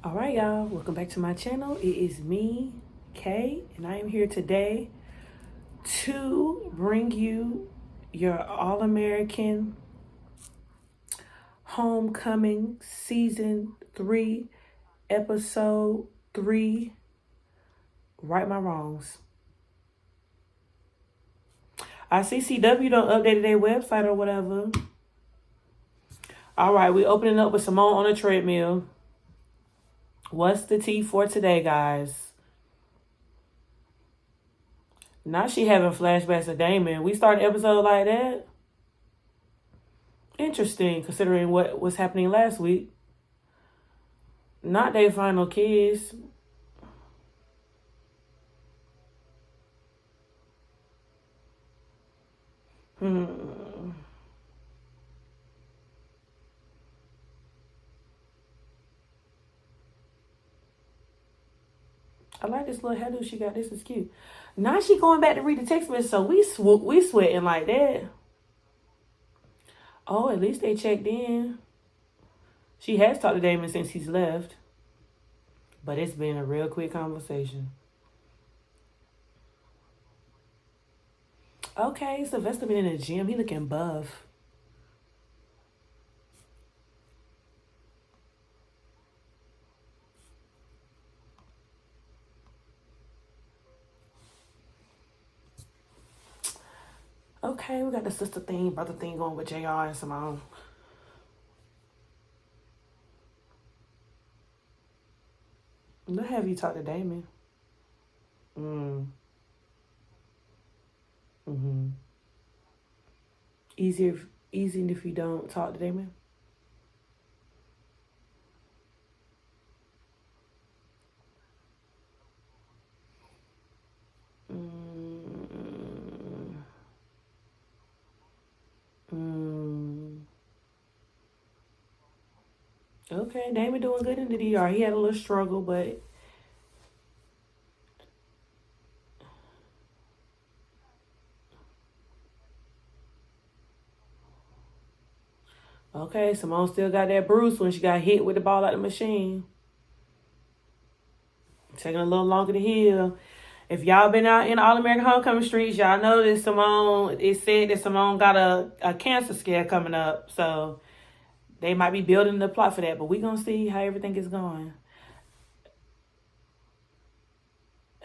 All right, y'all, welcome back to my channel. It is me, Kay, and I am here today to bring you your All American Homecoming Season 3, Episode 3, Right My Wrongs. ICCW don't update their website or whatever. All right, we opening up with Simone on a treadmill. What's the tea for today, guys? Now she having flashbacks of Damon. We start an episode like that. Interesting, considering what was happening last week. Not their final kiss. I like this little hairdo she got. This is cute. Now she going back to read the text message, so we sweating like that. Oh, at least they checked in. She has talked to Damon since he's left. But it's been a real quick conversation. Okay, Sylvester been in the gym. He looking buff. Okay, we got the sister thing, brother thing going with JR and Simone. What have you talked to Damon? Mm-hmm. Easy if you don't talk to Damon. Okay, Damon doing good in the DR. He had a little struggle, but okay, Simone still got that bruise when she got hit with the ball out the machine. Taking a little longer to heal. If y'all been out in All American Homecoming streets, y'all know that Simone, it said that Simone got a cancer scare coming up. So they might be building the plot for that, but we gonna see how everything is going.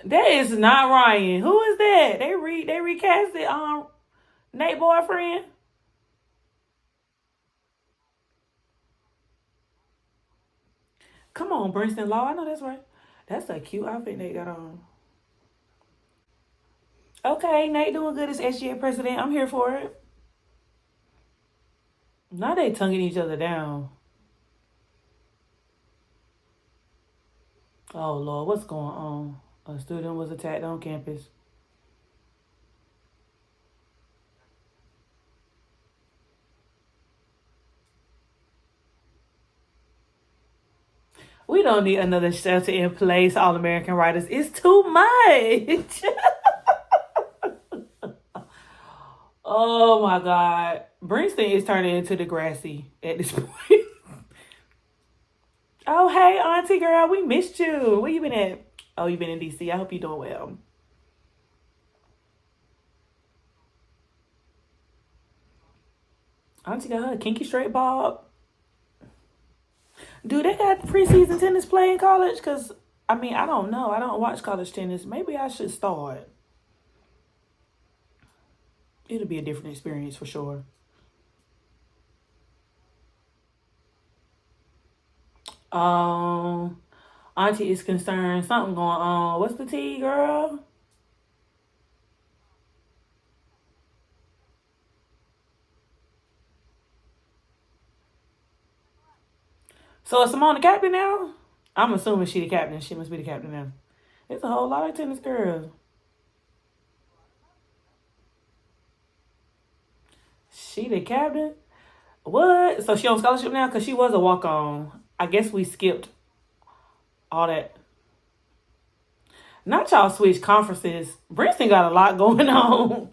That is not Ryan. Who is that? They recast it Nate boyfriend. Come on, Princeton Law. I know that's right. That's a cute outfit Nate got on. Okay, Nate doing good as SGA president. I'm here for it. Now they tonguing each other down. Oh Lord, what's going on? A student was attacked on campus. We don't need another shelter in place, All American writers. It's too much. Oh my God. Princeton is turning into the grassy at this point. Oh, hey, Auntie girl, we missed you. Where you been at? Oh, you been in DC. I hope you're doing well. Auntie got her a kinky straight bob. Do they got preseason tennis play in college? Because, I mean, I don't know. I don't watch college tennis. Maybe I should start. It'll be a different experience for sure. Um, Auntie is concerned. Something going on. What's the tea, girl? So is Simone the captain now? I'm assuming she the captain. She must be the captain now. There's a whole lot of tennis girls. She the captain? What? So she on scholarship now? Because she was a walk-on. I guess we skipped all that. Not y'all switch conferences. Princeton got a lot going on.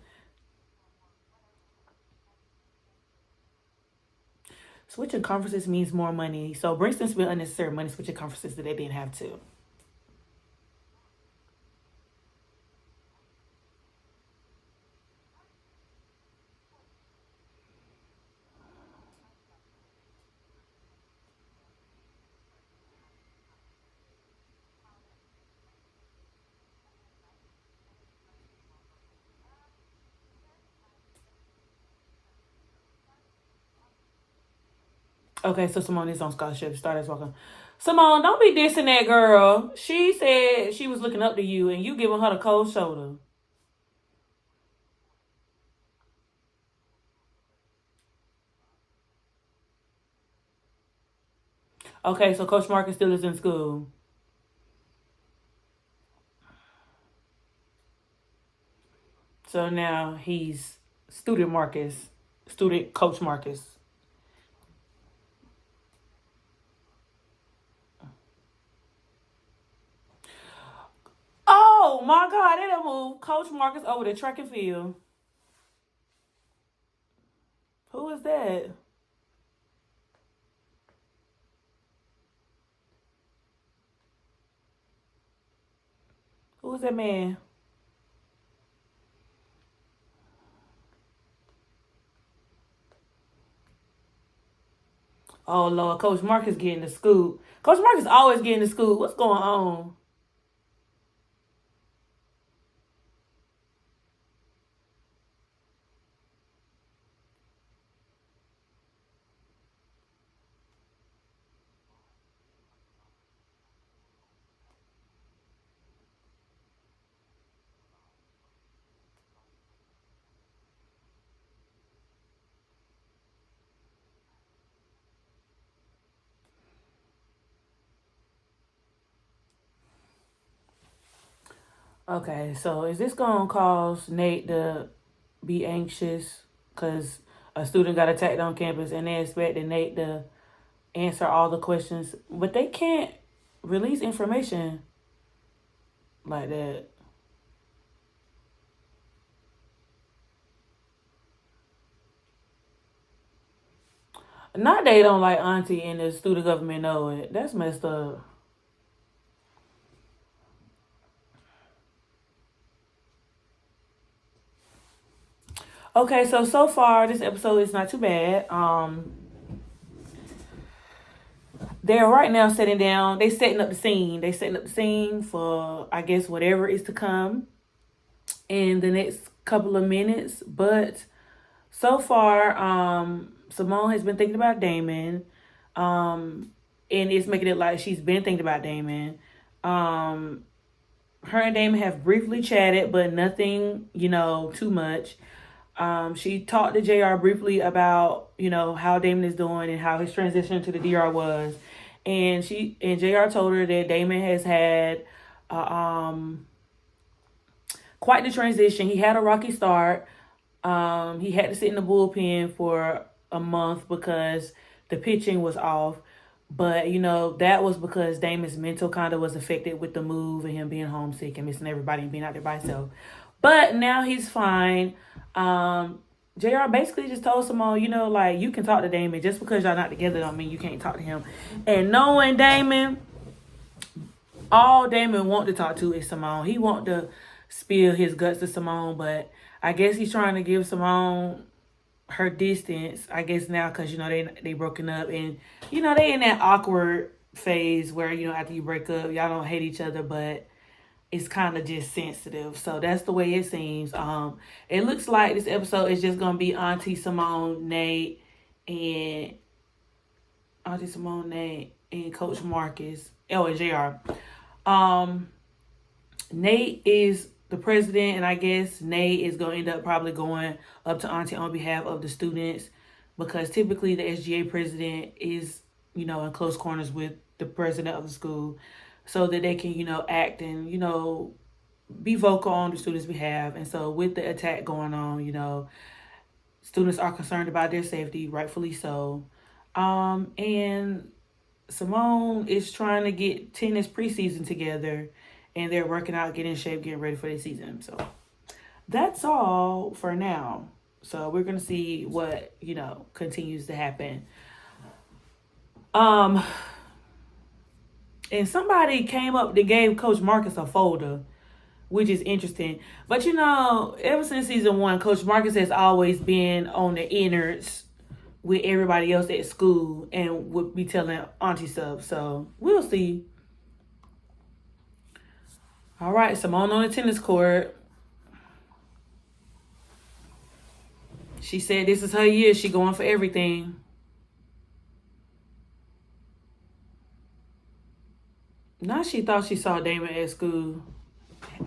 Switching conferences means more money. So Princeton spent unnecessary money switching conferences that they didn't have to. Okay, so Simone is on scholarship. Started walking. Simone, don't be dissing that girl. She said she was looking up to you and you giving her the cold shoulder. Okay, so Coach Marcus still is in school. So now he's student Marcus, student Coach Marcus. Oh my God, they done moved Coach Marcus over to track and field. Who is that? Who is that man? Oh Lord, Coach Marcus getting the scoop. Coach Marcus always getting the scoop. What's going on? Okay, so is this gonna cause Nate to be anxious because a student got attacked on campus and they expected Nate to answer all the questions, but they can't release information like that. Not they don't like Auntie and the student government know it. That's messed up. Okay, so far this episode is not too bad. They're right now setting down. They setting up the scene. They setting up the scene for I guess whatever is to come in the next couple of minutes. But so far, Simone has been thinking about Damon, and it's making it like she's been thinking about Damon. Her and Damon have briefly chatted, but nothing, too much. She talked to JR briefly about, how Damon is doing and how his transition to the DR was. And JR told her that Damon has had quite the transition. He had a rocky start. He had to sit in the bullpen for a month because the pitching was off. But, that was because Damon's mental kind of was affected with the move and him being homesick and missing everybody and being out there by himself. But now he's fine. JR basically just told Simone, you can talk to Damon. Just because y'all not together don't mean you can't talk to him. And knowing Damon, all Damon want to talk to is Simone. He want to spill his guts to Simone, but I guess he's trying to give Simone her distance, I guess now, because, they broken up. And, they in that awkward phase where, after you break up, y'all don't hate each other, but it's kind of just sensitive. So that's the way it seems. It looks like this episode is just going to be Auntie Simone, Nate, and Coach Marcus. Oh, and JR. Nate is the president, and I guess Nate is going to end up probably going up to Auntie on behalf of the students, because typically the SGA president is, in close corners with the president of the school, so that they can, act and, be vocal on the students' behalf. And so with the attack going on, students are concerned about their safety, rightfully so. And Simone is trying to get tennis preseason together, and they're working out, getting in shape, getting ready for their season. So that's all for now. So we're going to see what, continues to happen. Um, and somebody came up, they gave Coach Marcus a folder, which is interesting. But ever since season 1, Coach Marcus has always been on the innards with everybody else at school and would be telling auntie stuff. So we'll see. All right, Simone on the tennis court. She said this is her year. She going for everything. Now she thought she saw Damon at school.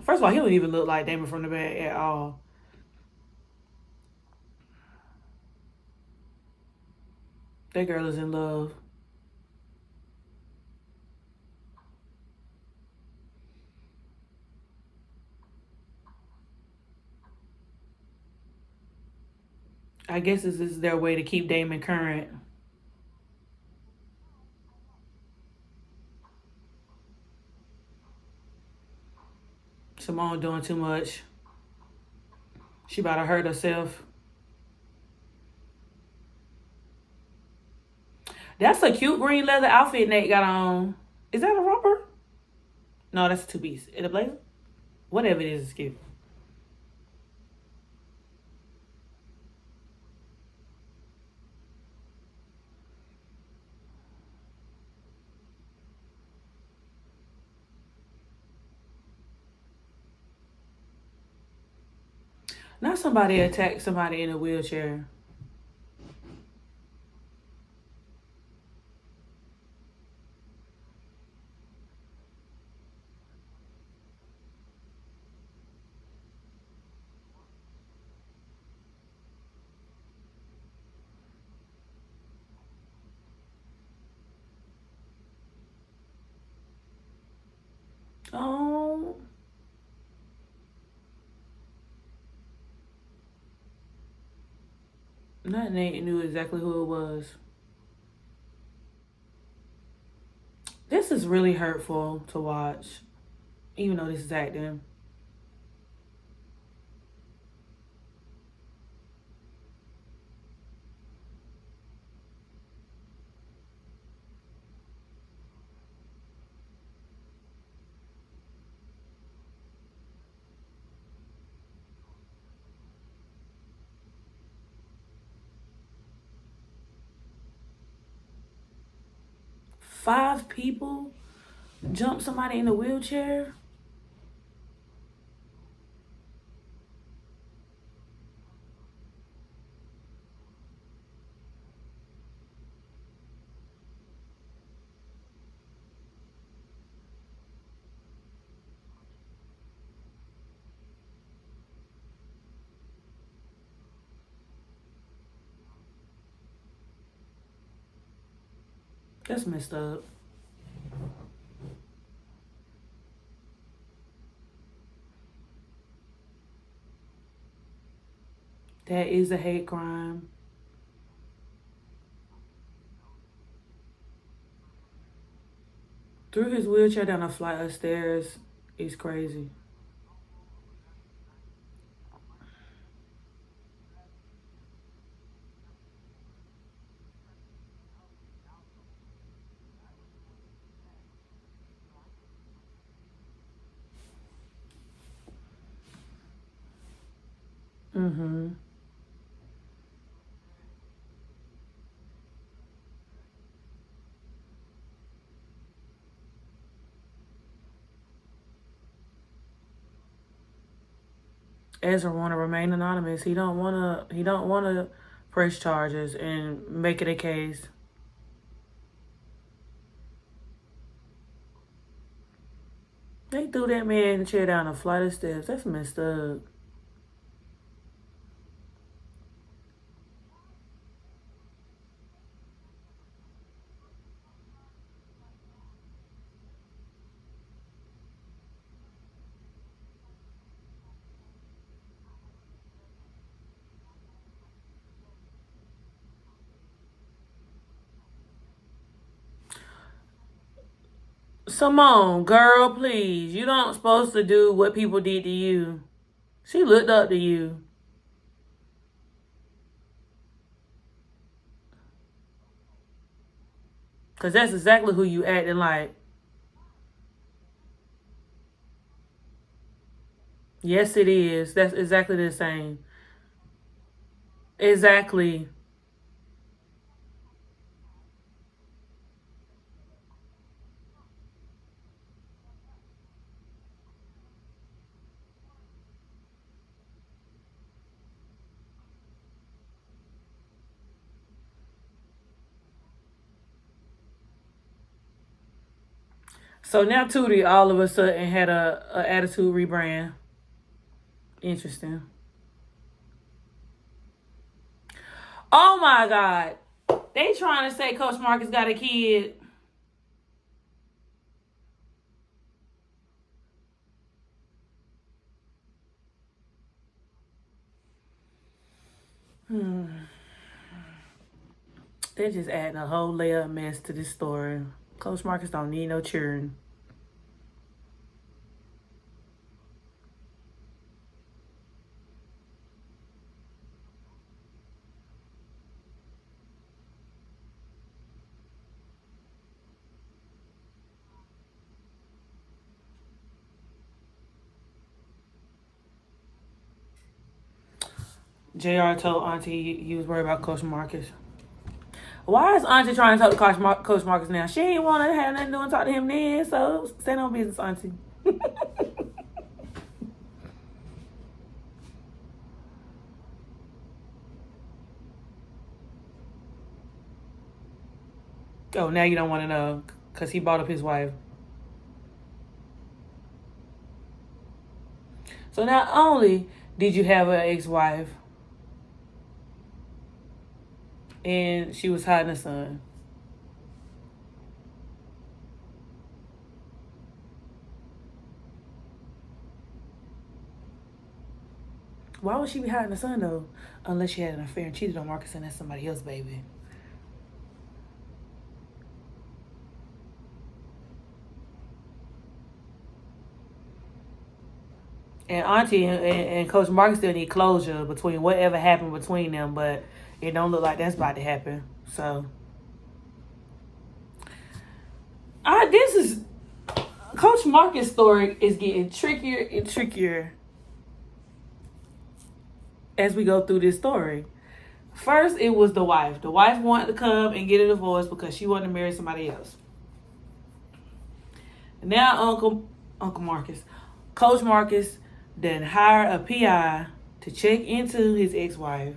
First of all, he don't even look like Damon from the back at all. That girl is in love. I guess this is their way to keep Damon current. Simone doing too much. She about to hurt herself. That's a cute green leather outfit Nate got on. Is that a romper? No, that's a two-piece. Is it a blazer? Whatever it is, it's cute. Now somebody attacked somebody in a wheelchair. Oh. Not Nate knew exactly who it was. This is really hurtful to watch, even though this is acting. Five people jump somebody in a wheelchair? That's messed up. That is a hate crime. Threw his wheelchair down a flight of stairs is crazy. Mm-hmm. Ezra want to remain anonymous. He don't want to. He don't want to press charges and make it a case. They threw that man chair down a flight of steps. That's messed up. Simone, girl, please. You don't supposed to do what people did to you. She looked up to you. Because that's exactly who you acting like. Yes, it is. That's exactly the same. Exactly. So now Tootie all of a sudden had a attitude rebrand. Interesting. Oh my God. They trying to say Coach Marcus got a kid. They're just adding a whole layer of mess to this story. Coach Marcus don't need no children. JR told Auntie he was worried about Coach Marcus. Why is Auntie trying to talk to Coach Marcus now? She ain't want to have nothing to do and talk to him then, so stand on business, Auntie. Oh, now you don't want to know because he bought up his wife. So not only did you have an ex-wife and she was hiding a son. Why would she be hiding a son though? Unless she had an affair and cheated on Marcus and that's somebody else's baby. And Auntie and Coach Marcus still need closure between whatever happened between them, but it don't look like that's about to happen. So, this is Coach Marcus' story is getting trickier and trickier as we go through this story. First, it was the wife. The wife wanted to come and get a divorce because she wanted to marry somebody else. Now, Uncle Marcus, Coach Marcus, then hired a PI to check into his ex-wife.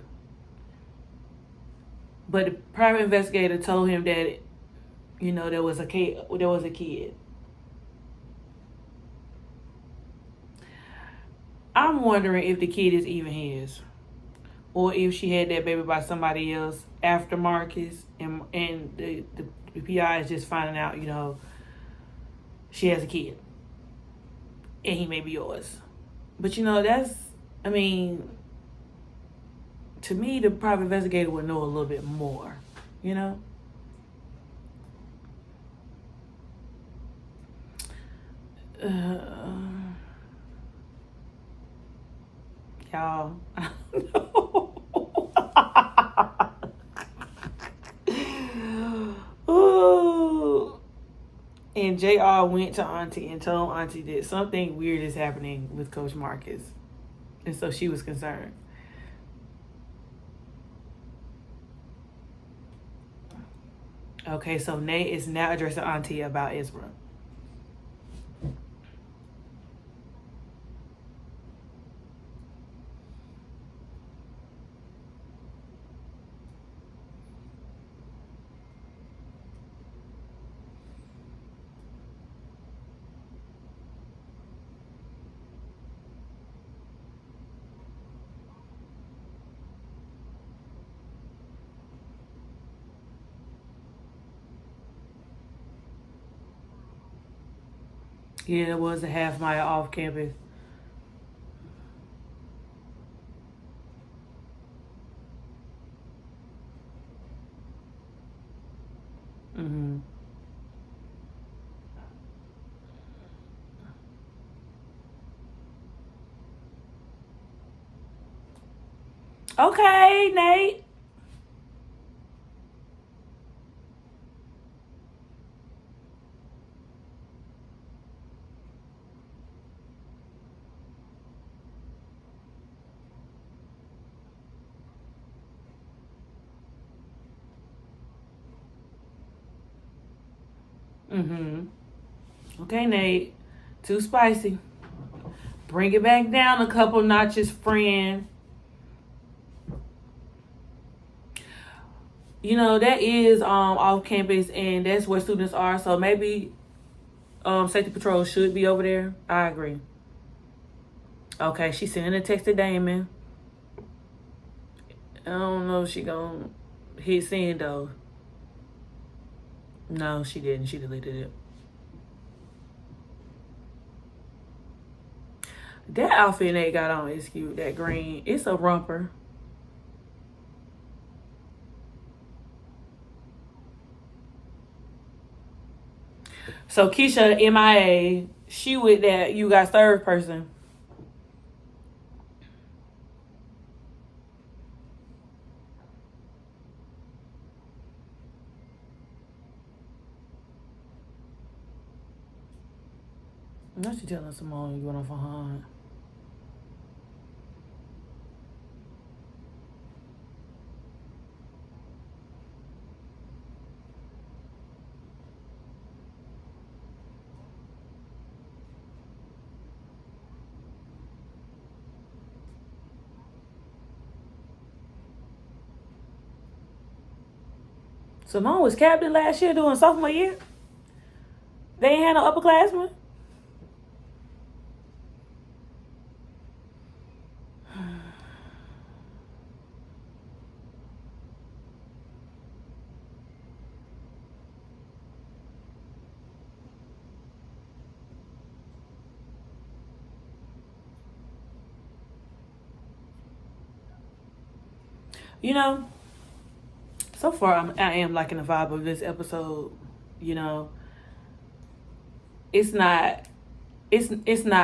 But the private investigator told him that, there was a kid. I'm wondering if the kid is even his, or if she had that baby by somebody else after Marcus, and the PI is just finding out, she has a kid, and he may be yours. But to me, the private investigator would know a little bit more, Y'all, I don't know. Ooh. And JR went to Auntie and told Auntie that something weird is happening with Coach Marcus. And so she was concerned. Okay, so Nate is now addressing Auntie about Ezra. Yeah, it was a half mile off campus. Mm-hmm. Okay, Nate. Okay, Nate. Too spicy. Bring it back down a couple notches, friend. You know, that is off campus, and that's where students are. So maybe safety patrol should be over there. I agree. Okay, she's sending a text to Damon. I don't know if she gonna hit send though. No, she didn't. She deleted it. That outfit they got on is cute. That green. It's a romper. So Keisha, MIA, she with that you got served person. Now she telling Simone you went off a hunt. Simone was captain last year doing sophomore year. They ain't had no upperclassmen. You know, so far I am liking the vibe of this episode. You know, it's not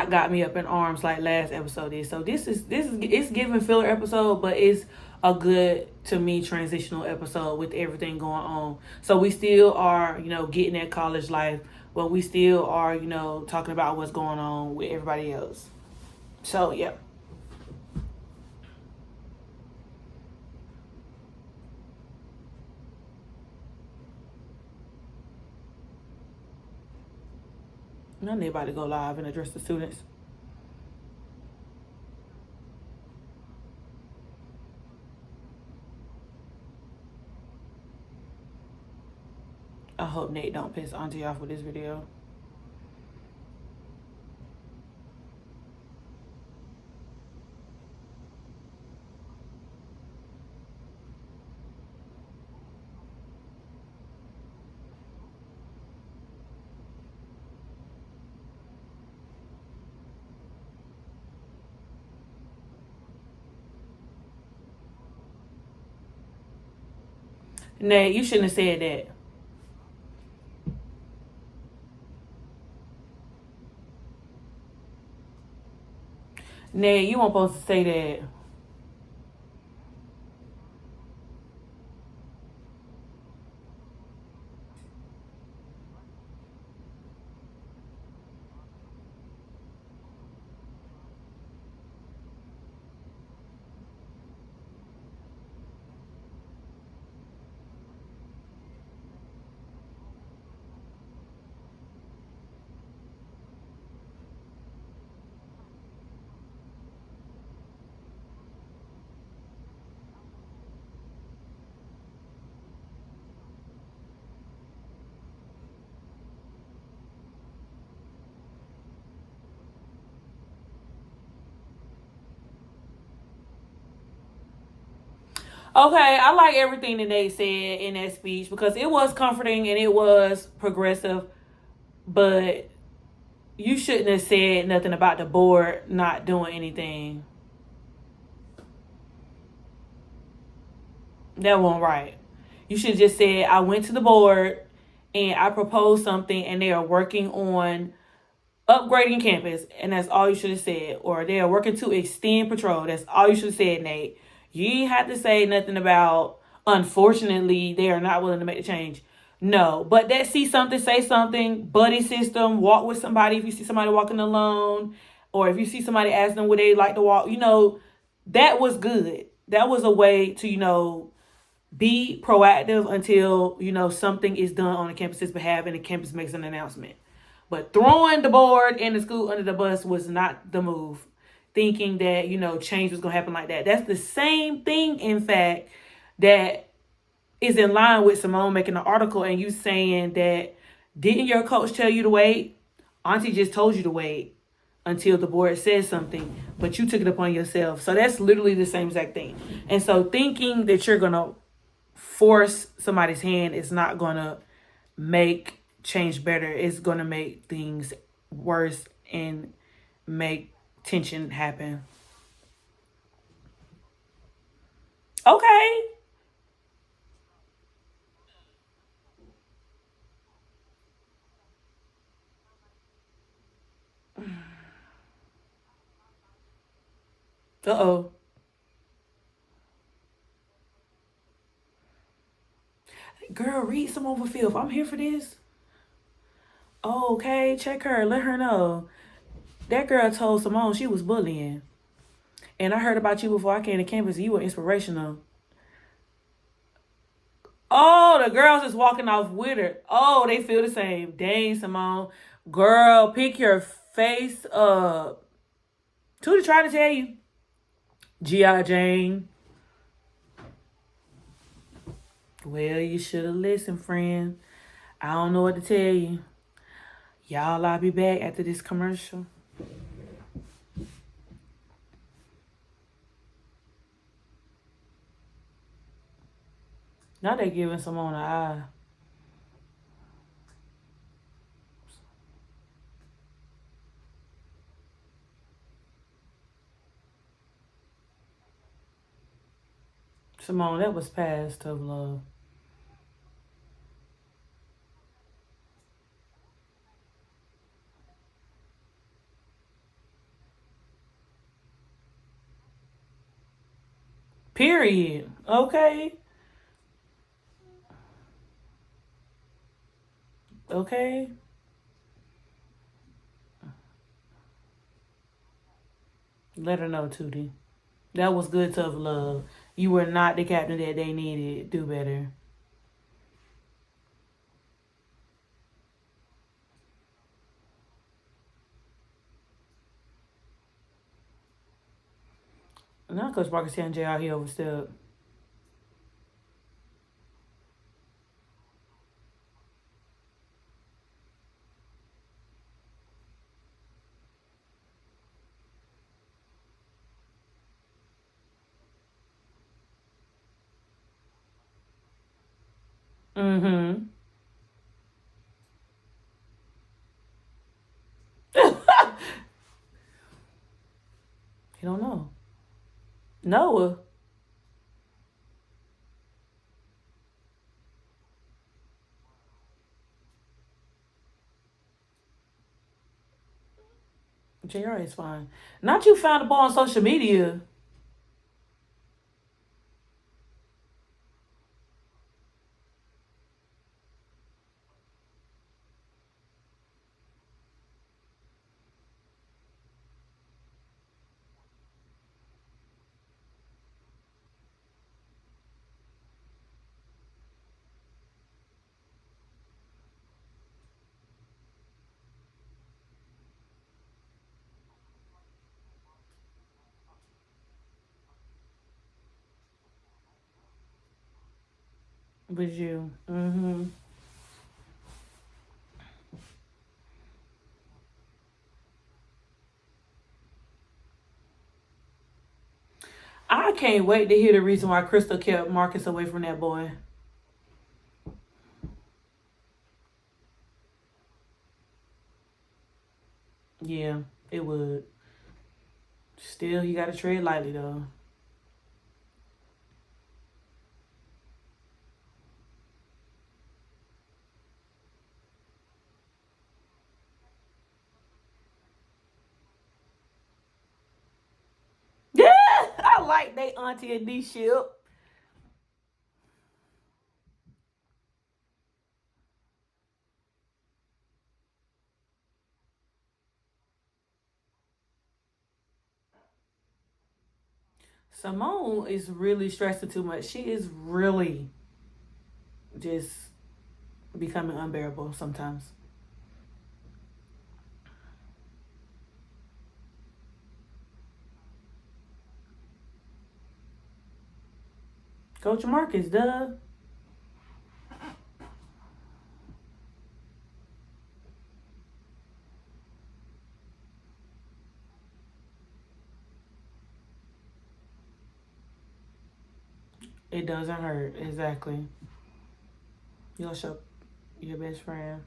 got me up in arms like last episode is. So this is it's giving filler episode, but it's a good, to me, transitional episode with everything going on. So we still are, getting that college life, but we still are, talking about what's going on with everybody else. So yeah. Now they about to go live and address the students. I hope Nate don't piss Auntie off with this video. Nate, you shouldn't have said that. Nate, you weren't supposed to say that. Okay, I like everything that they said in that speech because it was comforting and it was progressive, but you shouldn't have said nothing about the board not doing anything. That wasn't right. You should have just said, I went to the board and I proposed something and they are working on upgrading campus, and that's all you should have said. Or they are working to extend patrol. That's all you should have said, Nate. You didn't have to say nothing about, unfortunately, they are not willing to make the change. No, but that see something, say something, buddy system, walk with somebody if you see somebody walking alone, or if you see somebody asking them would they like to walk, that was good. That was a way to, Be proactive until something is done on the campus's behalf and the campus makes an announcement. But throwing the board and the school under the bus was not the move. Thinking that change was gonna happen like that. That's the same thing, in fact, that is in line with Simone making an article and you saying that didn't your coach tell you to wait? Auntie just told you to wait until the board says something, but you took it upon yourself. So that's literally the same exact thing. And so thinking that you're gonna force somebody's hand is not gonna make change better. It's gonna make things worse and make tension happen. Okay. Uh-oh. Girl, read some over filth. I'm here for this. Oh, okay, check her. Let her know. That girl told Simone she was bullying. And I heard about you before I came to campus. You were inspirational. Oh, the girls is walking off with her. Oh, they feel the same. Dang, Simone. Girl, pick your face up. Tootie trying to tell you. G.I. Jane. Well, you should have listened, friend. I don't know what to tell you. Y'all, I'll be back after this commercial. Now they giving Simone an eye. Simone, that was past tough love. Period. Okay. Okay. Let her know, Tootie. That was good, tough love. You were not the captain that they needed. Do better. Now Coach Parker telling JR he overstepped. Mm-hmm. You don't know. Noah. JR is fine. Not you found the ball on social media. But you. Mm-hmm. I can't wait to hear the reason why Crystal kept Marcus away from that boy. Yeah, it would. Still, you gotta tread lightly though. Yeah, I like they auntie and D ship. Simone is really stressing too much. She is really just becoming unbearable sometimes. Coach Marcus, duh. It doesn't hurt. Exactly. You'll show your best friend.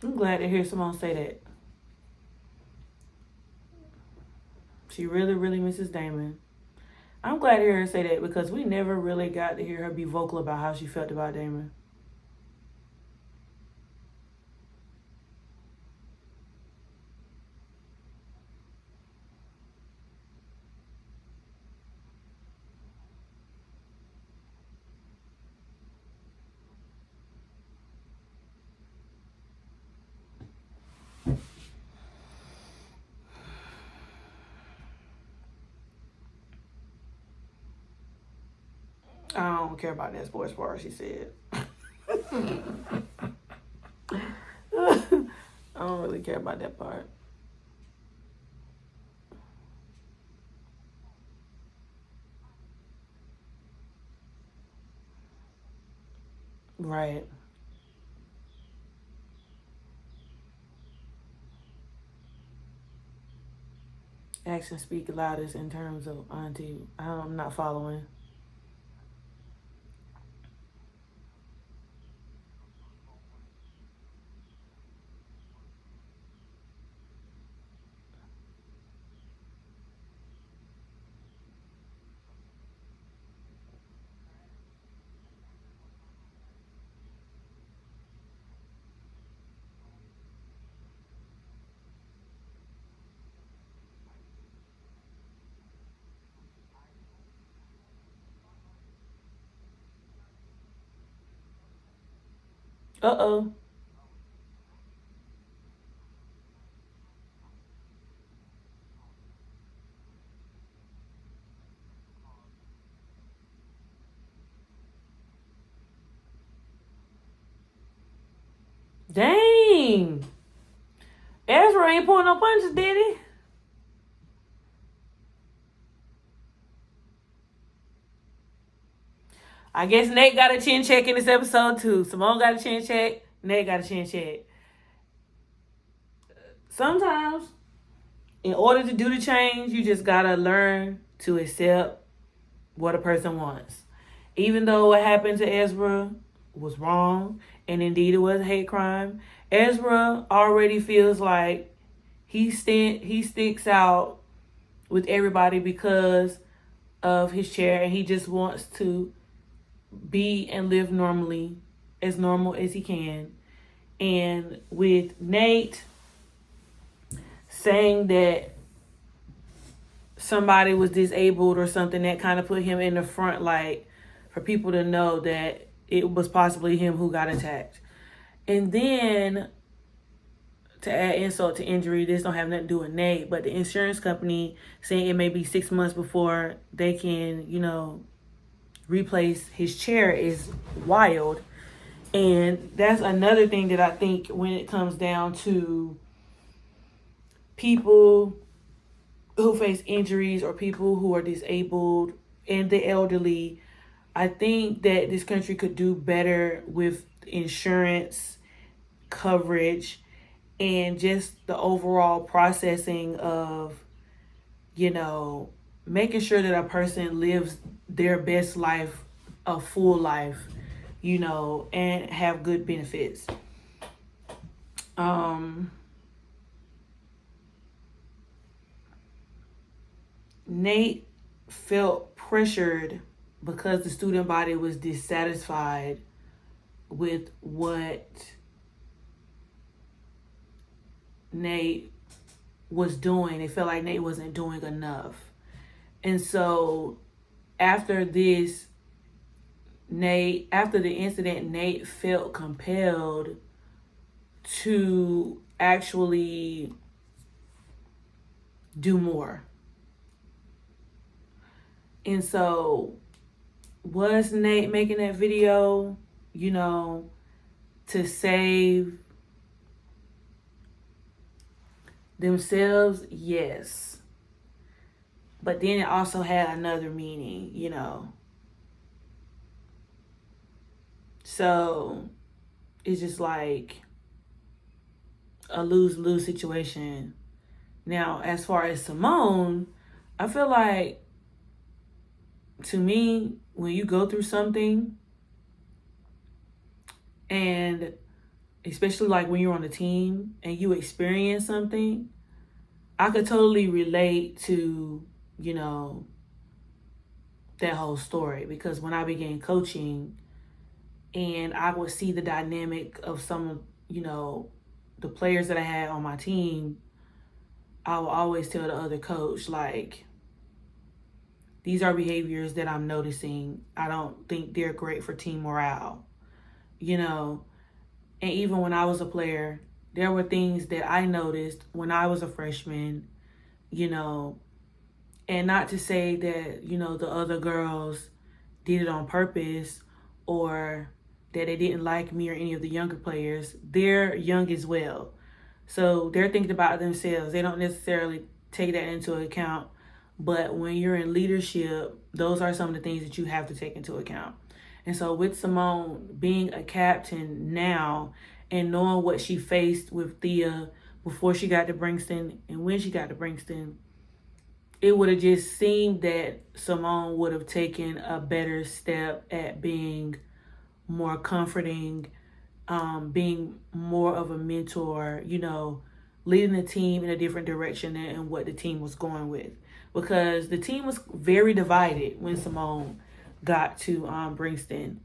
I'm glad to hear Simone say that. She really, really misses Damon. I'm glad to hear her say that because we never really got to hear her be vocal about how she felt about Damon. I don't care about that sports bar, she said. I don't really care about that part. Right. Actions speak loudest in terms of auntie. I'm not following. Uh-oh. Dang. Ezra ain't pulling no punches, did he? I guess Nate got a chin check in this episode too. Simone got a chin check. Nate got a chin check. Sometimes, in order to do the change, you just gotta learn to accept what a person wants. Even though what happened to Ezra was wrong, and indeed it was a hate crime, Ezra already feels like he sticks out with everybody because of his chair, and he just wants to be and live normally, as normal as he can. And with Nate saying that somebody was disabled or something, that kind of put him in the front light for people to know that it was possibly him who got attacked. And then to add insult to injury, this don't have nothing to do with Nate, but the insurance company saying it may be 6 months before they can, replace his chair is wild. And that's another thing that I think when it comes down to people who face injuries or people who are disabled and the elderly, I think that this country could do better with insurance coverage and just the overall processing of, making sure that a person lives their best life, a full life, and have good benefits. Nate felt pressured because the student body was dissatisfied with what Nate was doing. They felt like Nate wasn't doing enough. And so after the incident, Nate felt compelled to actually do more. And so was Nate making that video, to save themselves? Yes. But then it also had another meaning, So it's just like a lose-lose situation. Now, as far as Simone, I feel like, to me, when you go through something, and especially like when you're on a team and you experience something, I could totally relate to, that whole story. Because when I began coaching and I would see the dynamic of some of, the players that I had on my team, I would always tell the other coach, like, these are behaviors that I'm noticing. I don't think they're great for team morale, And even when I was a player, there were things that I noticed when I was a freshman, and not to say that, the other girls did it on purpose or that they didn't like me or any of the younger players. They're young as well. So they're thinking about themselves. They don't necessarily take that into account. But when you're in leadership, those are some of the things that you have to take into account. And so with Simone being a captain now and knowing what she faced with Thea before she got to Brixton and when she got to Brixton, it would have just seemed that Simone would have taken a better step at being more comforting, being more of a mentor, leading the team in a different direction than what the team was going with. Because the team was very divided when Simone got to Brixton.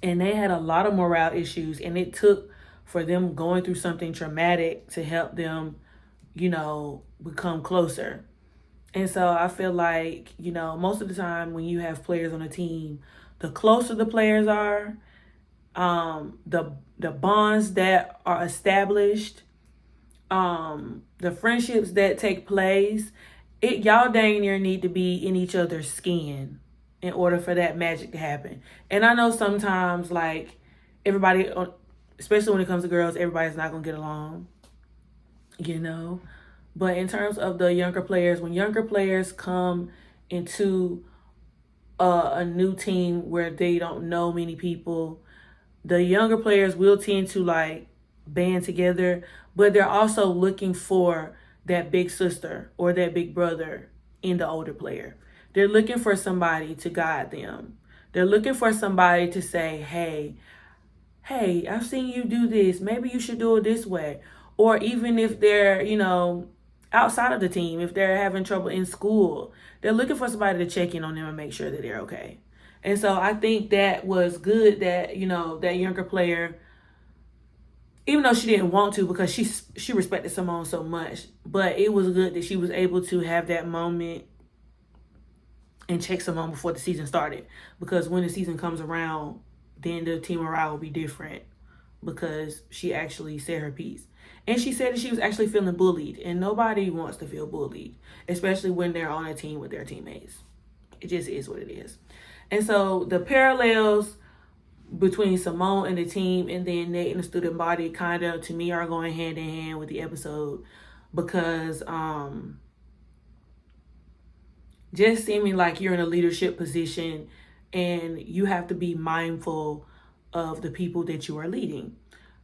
And they had a lot of morale issues, and it took for them going through something traumatic to help them, become closer. And so I feel like, most of the time when you have players on a team, the closer the players are, the bonds that are established, the friendships that take place, y'all dang near need to be in each other's skin in order for that magic to happen. And I know sometimes, like, everybody, especially when it comes to girls, everybody's not going to get along, But in terms of the younger players, when younger players come into a new team where they don't know many people, the younger players will tend to, like, band together, but they're also looking for that big sister or that big brother in the older player. They're looking for somebody to guide them. They're looking for somebody to say, hey, I've seen you do this. Maybe you should do it this way. Or even if they're, outside of the team, if they're having trouble in school, they're looking for somebody to check in on them and make sure that they're okay. And so I think that was good that, that younger player, even though she didn't want to because she respected Simone so much, but it was good that she was able to have that moment and check Simone before the season started. Because when the season comes around, then the team morale will be different because she actually said her piece. And she said that she was actually feeling bullied, and nobody wants to feel bullied, especially when they're on a team with their teammates. It just is what it is. And so the parallels between Simone and the team and then Nate and the student body kind of, to me, are going hand in hand with the episode, because just seeming like you're in a leadership position and you have to be mindful of the people that you are leading.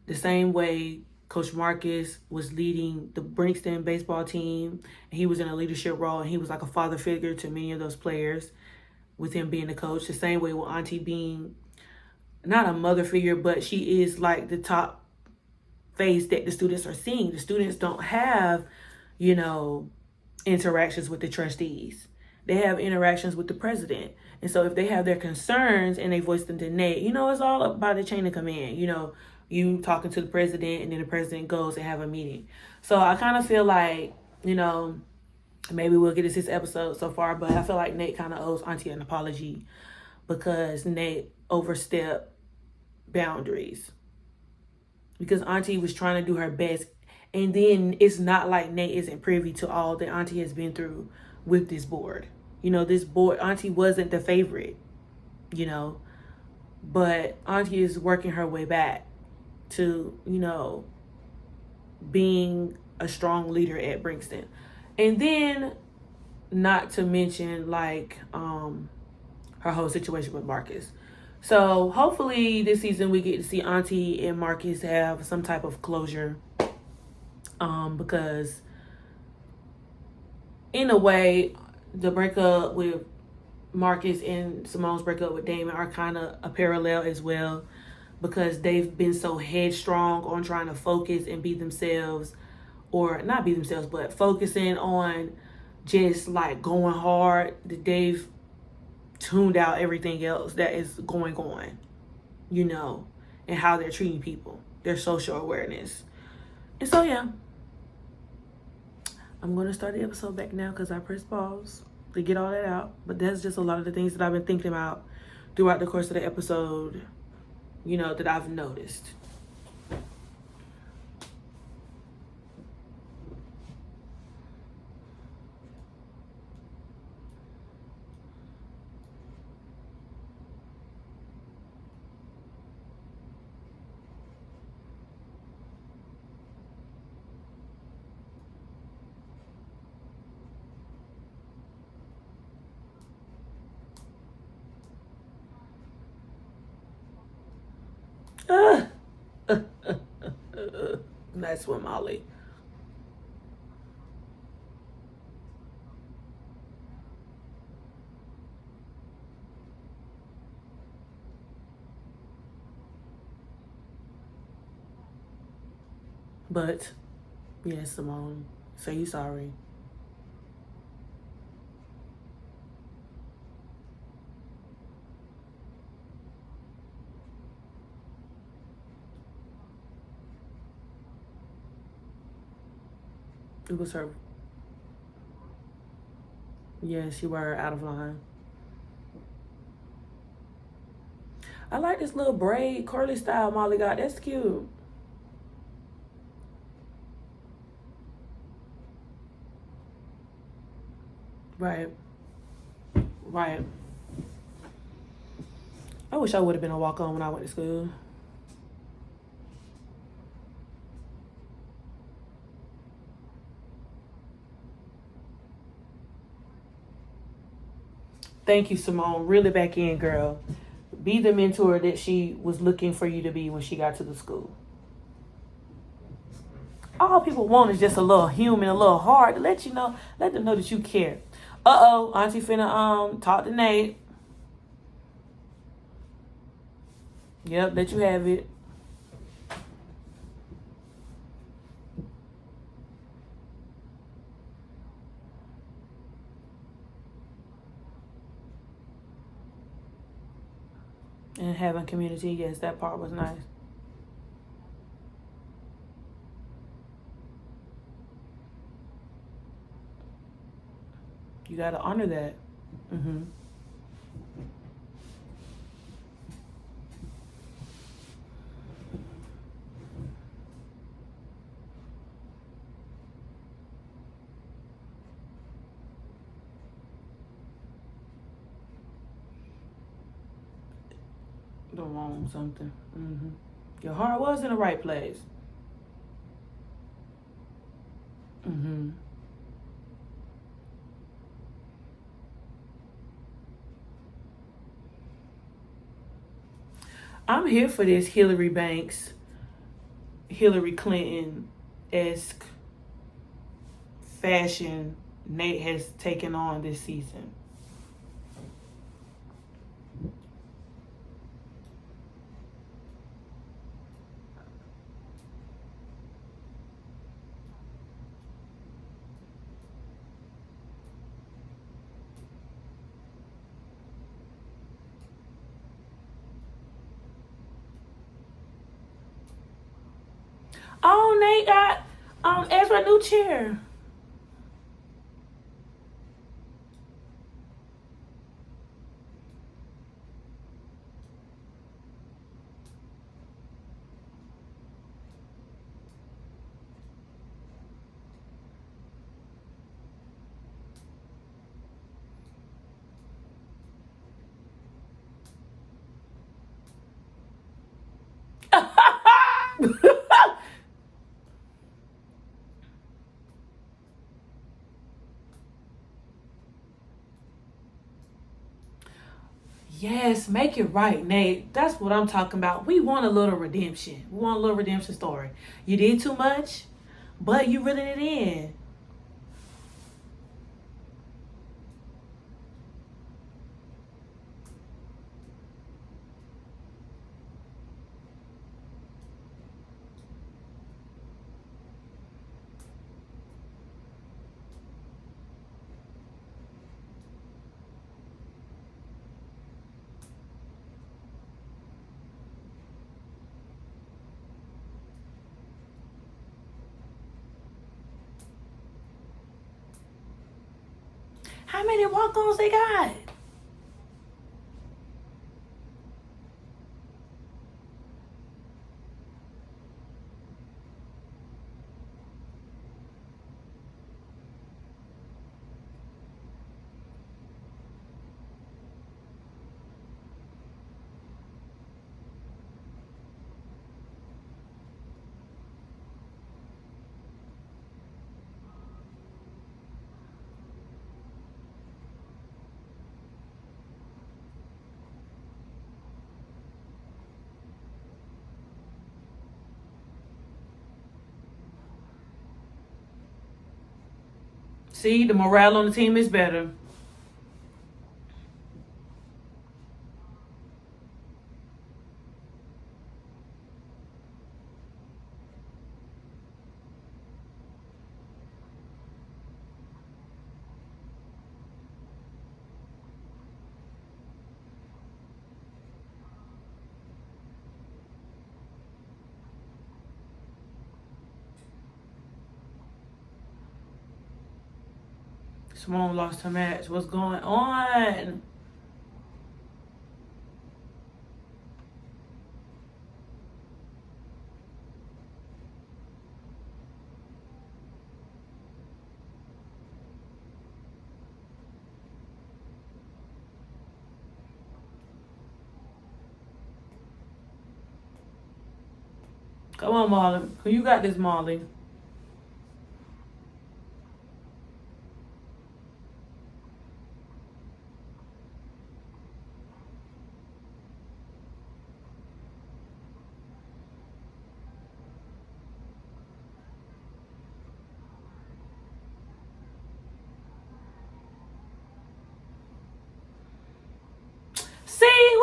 The same way Coach Marcus was leading the Brixton baseball team. He was in a leadership role, and he was like a father figure to many of those players with him being the coach. The same way with Auntie being not a mother figure, but she is like the top face that the students are seeing. The students don't have, interactions with the trustees. They have interactions with the president. And so if they have their concerns and they voice them to Nate, it's all about the chain of command. you talking to the president, and then the president goes and have a meeting. So I kind of feel like, maybe we'll get to 6 episodes so far, but I feel like Nate kind of owes Auntie an apology because Nate overstepped boundaries. Because Auntie was trying to do her best. And then it's not like Nate isn't privy to all that Auntie has been through with this board. This board, Auntie wasn't the favorite, but Auntie is working her way back to, being a strong leader at Brixton. And then, not to mention, like, her whole situation with Marcus. So hopefully this season we get to see Auntie and Marcus have some type of closure. Because in a way, the breakup with Marcus and Simone's breakup with Damon are kind of a parallel as well, because they've been so headstrong on trying to focus and be themselves, or not be themselves, but focusing on just like going hard, that they've tuned out everything else that is going on, and how they're treating people, their social awareness. And so, yeah, I'm going to start the episode back now because I pressed pause to get all that out. But that's just a lot of the things that I've been thinking about throughout the course of the episode, that I've noticed. Nice one, Molly. But, yes, Simone, say you sorry. It was her. Yes, you were out of line. I like this little braid curly style Molly got. That's cute. Right. Right. I wish I would have been a walk-on when I went to school. Thank you, Simone. Really back in, girl. Be the mentor that she was looking for you to be when she got to the school. All people want is just a little human, a little heart to let them know that you care. Auntie finna talk to Nate. Yep, let you have it. And having community, yes, that part was nice. You gotta honor that. Mm-hmm. The wrong something. Mm-hmm. Your heart was in the right place. Mm-hmm. I'm here for this Hillary Banks, Hillary Clinton-esque fashion Nate has taken on this season. Oh, Nate got Ezra a new chair. Yes, make it right, Nate. That's what I'm talking about. We want a little redemption. We want a little redemption story. You did too much, but you reeling it in. How many walk-ons they got? See, the morale on the team is better. Simone lost her match. What's going on? Come on, Marley. You got this, Marley. See,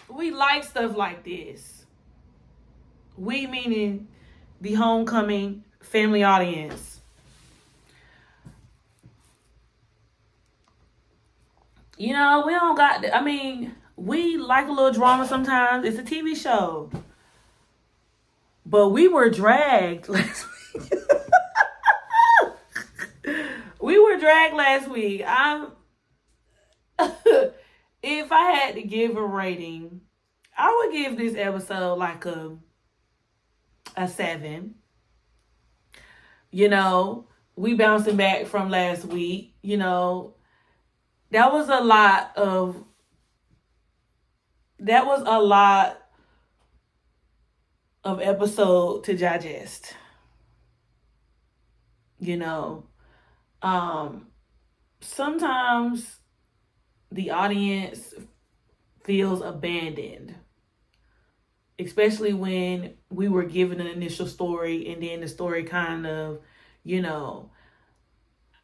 we like stuff like this. We meaning the homecoming family audience. You know, we don't got. I mean, we like a little drama sometimes. It's a TV show, but we were dragged last week. We were dragged last week. If I had to give a rating, I would give this episode like a 7. You know, we bouncing back from last week. You know, that was a lot of episode to digest. You know, sometimes the audience feels abandoned, especially when we were given an initial story and then the story kind of, you know,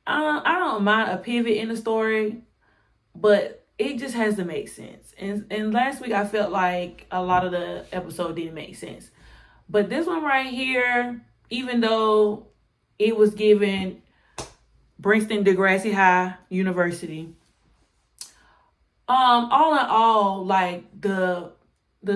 I don't mind a pivot in the story, but it just has to make sense. And last week I felt like a lot of the episode didn't make sense. But this one right here, even though it was given Princeton Degrassi High University, all in all, like the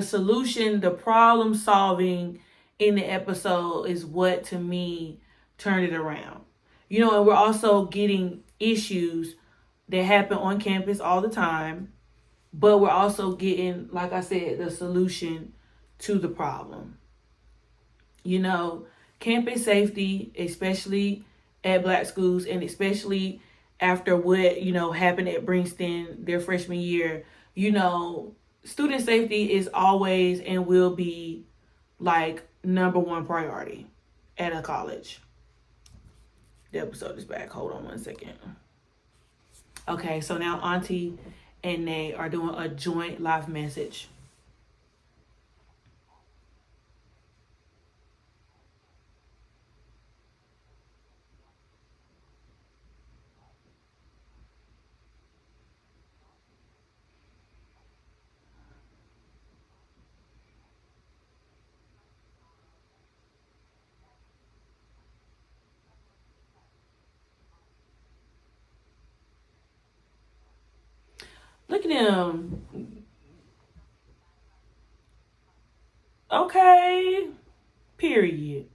solution, the problem solving, in the episode is what to me turned it around. You know, and we're also getting issues that happen on campus all the time, but we're also getting, like I said, the solution to the problem. You know, campus safety, especially at Black schools, and especially after what, you know, happened at Princeton their freshman year, you know, student safety is always and will be like number one priority at a college. The episode is back. Hold on 1 second. Okay, so now Auntie and Nate are doing a joint live message. Look at them. Okay. Period.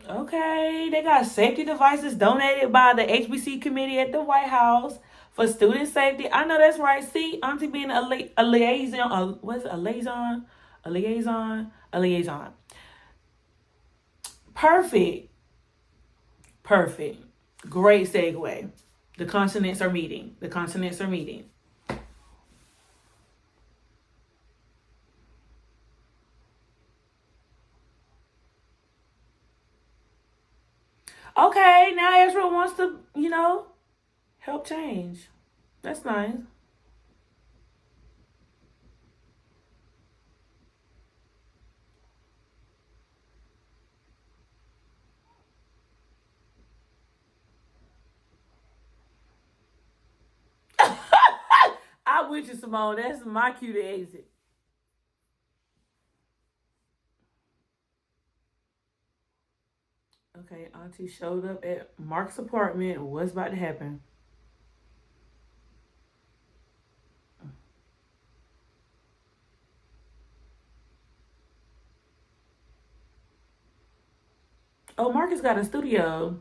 Okay. They got safety devices donated by the HBC committee at the White House for student safety. I know that's right. See, Auntie being a liaison. What's it? A liaison? A liaison? A liaison. Perfect. Perfect. Great segue. The consonants are meeting. The consonants are meeting. Okay, now Ezra wants to, you know, help change. That's nice. I'm with you, Simone. That's my cue to exit. Okay, Auntie showed up at Mark's apartment. What's about to happen? Oh, Marcus got a studio.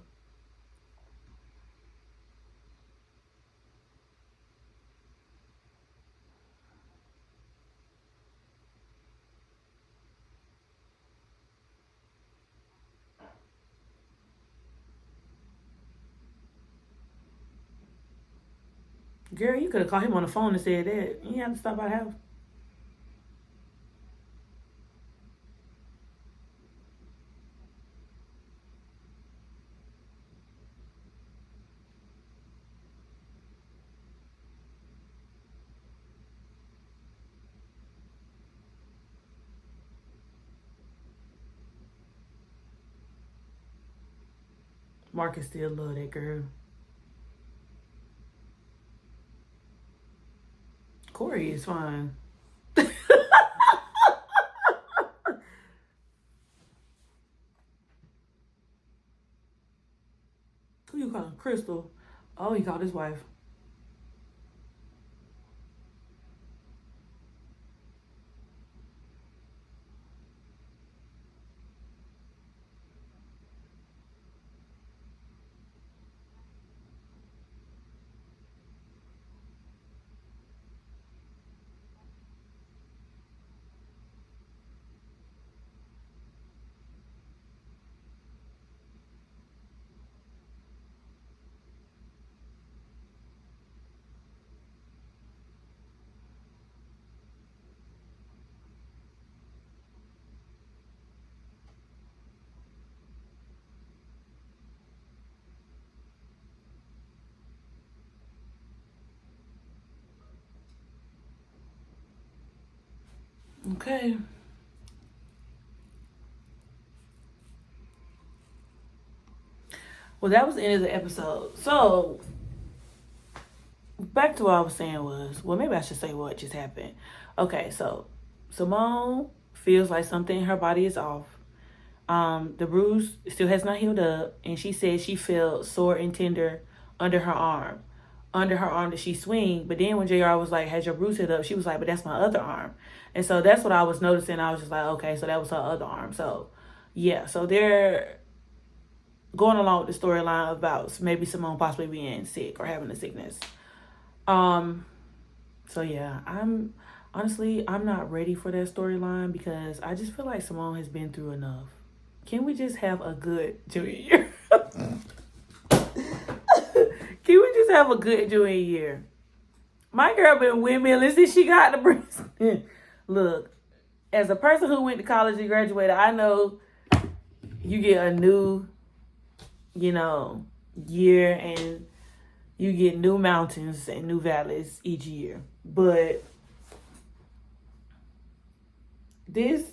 Girl, you could have called him on the phone and said that. You have to stop by the house. Marcus still love that girl. Corey is fine. Who you calling? Crystal. Oh, he called his wife. Okay. Well, that was the end of the episode. So, back to what I was saying was, well, maybe I should say what just happened. Okay, so Simone feels like something in her body is off. The bruise still has not healed up, and she said she felt sore and tender under her arm. under her arm that she swing. But then when JR was like, had your bruise hit up, she was like, but that's my other arm. And so that's what I was noticing. I was just like, okay, so that was her other arm. So yeah, so they're going along with the storyline about maybe Simone possibly being sick or having a sickness. So yeah, I'm not ready for that storyline because I just feel like Simone has been through enough. Can we just have a good junior year? Can we just have a good junior year? My girl been windmilling since she got the breast. Look, as a person who went to college and graduated, I know you get a new, year, and you get new mountains and new valleys each year. But this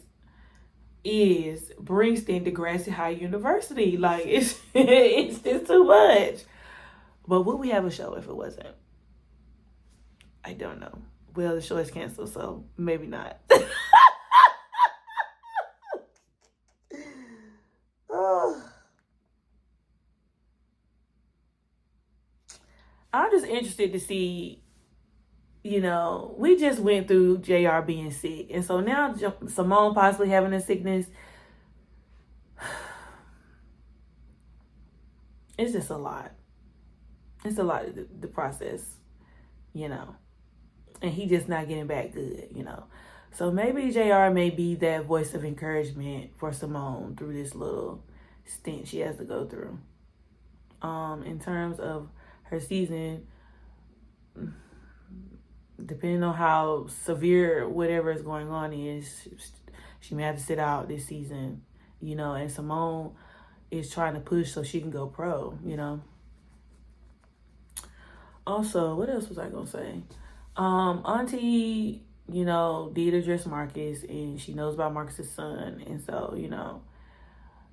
is Bringston Degrassi High University. Like, it's just too much. But would we have a show if it wasn't? I don't know. Well, the show is canceled, so maybe not. I'm just interested to see, we just went through JR being sick. And so now Simone possibly having a sickness. It's just a lot. It's a lot of the process, and he just not getting back good, So maybe JR may be that voice of encouragement for Simone through this little stint she has to go through. In terms of her season, depending on how severe whatever is going on is, she may have to sit out this season, and Simone is trying to push so she can go pro, Also, what else was I gonna say? Auntie, did address Marcus, and she knows about Marcus's son, and so,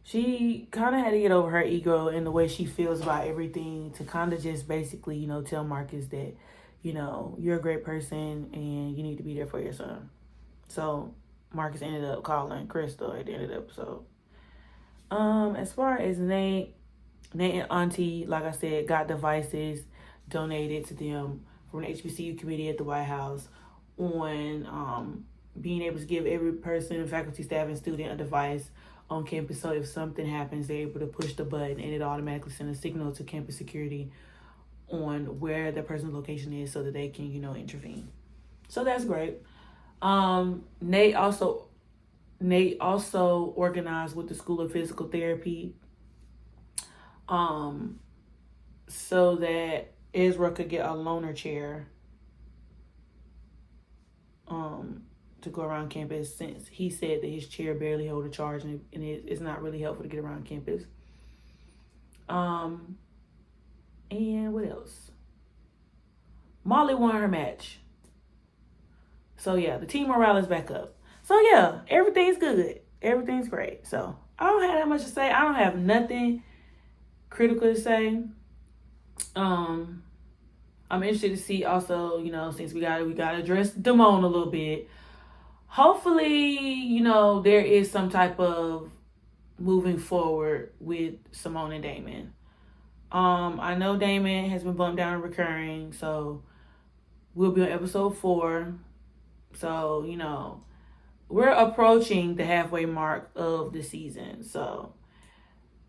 she kind of had to get over her ego and the way she feels about everything to kind of just basically, tell Marcus that, you're a great person and you need to be there for your son. So Marcus ended up calling Crystal at the end of the episode. As far as Nate and Auntie, like I said, got devices donated to them from the HBCU committee at the White House on being able to give every person, faculty, staff, and student a device on campus. So if something happens, they're able to push the button and it automatically sends a signal to campus security on where the person's location is so that they can, intervene. So that's great. Nate also organized with the School of Physical Therapy so that Ezra could get a loaner chair to go around campus, since he said that his chair barely held a charge and it's not really helpful to get around campus. And what else? Molly won her match. So yeah, the team morale is back up. So yeah, everything's good. Everything's great. So I don't have that much to say. I don't have nothing critical to say. I'm interested to see also, since we gotta address Damone a little bit. Hopefully, there is some type of moving forward with Simone and Damon. I know Damon has been bumped down and recurring, so we'll be on episode 4. So, we're approaching the halfway mark of the season. So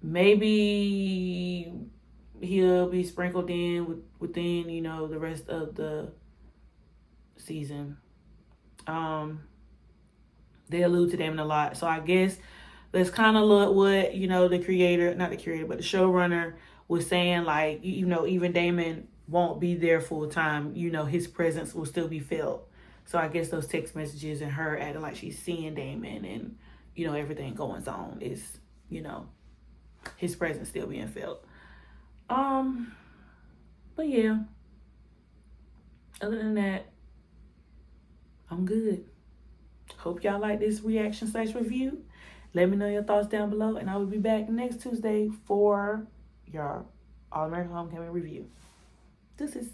maybe he'll be sprinkled in within, the rest of the season. They allude to Damon a lot. So I guess that's kind of what, the showrunner was saying, like, even Damon won't be there full time. His presence will still be felt. So I guess those text messages and her acting like she's seeing Damon and, everything going on is, his presence still being felt. But yeah, other than that, I'm good. Hope y'all like this reaction/review. Let me know your thoughts down below, and I will be back next Tuesday for your All-American Homecoming review. Deuces.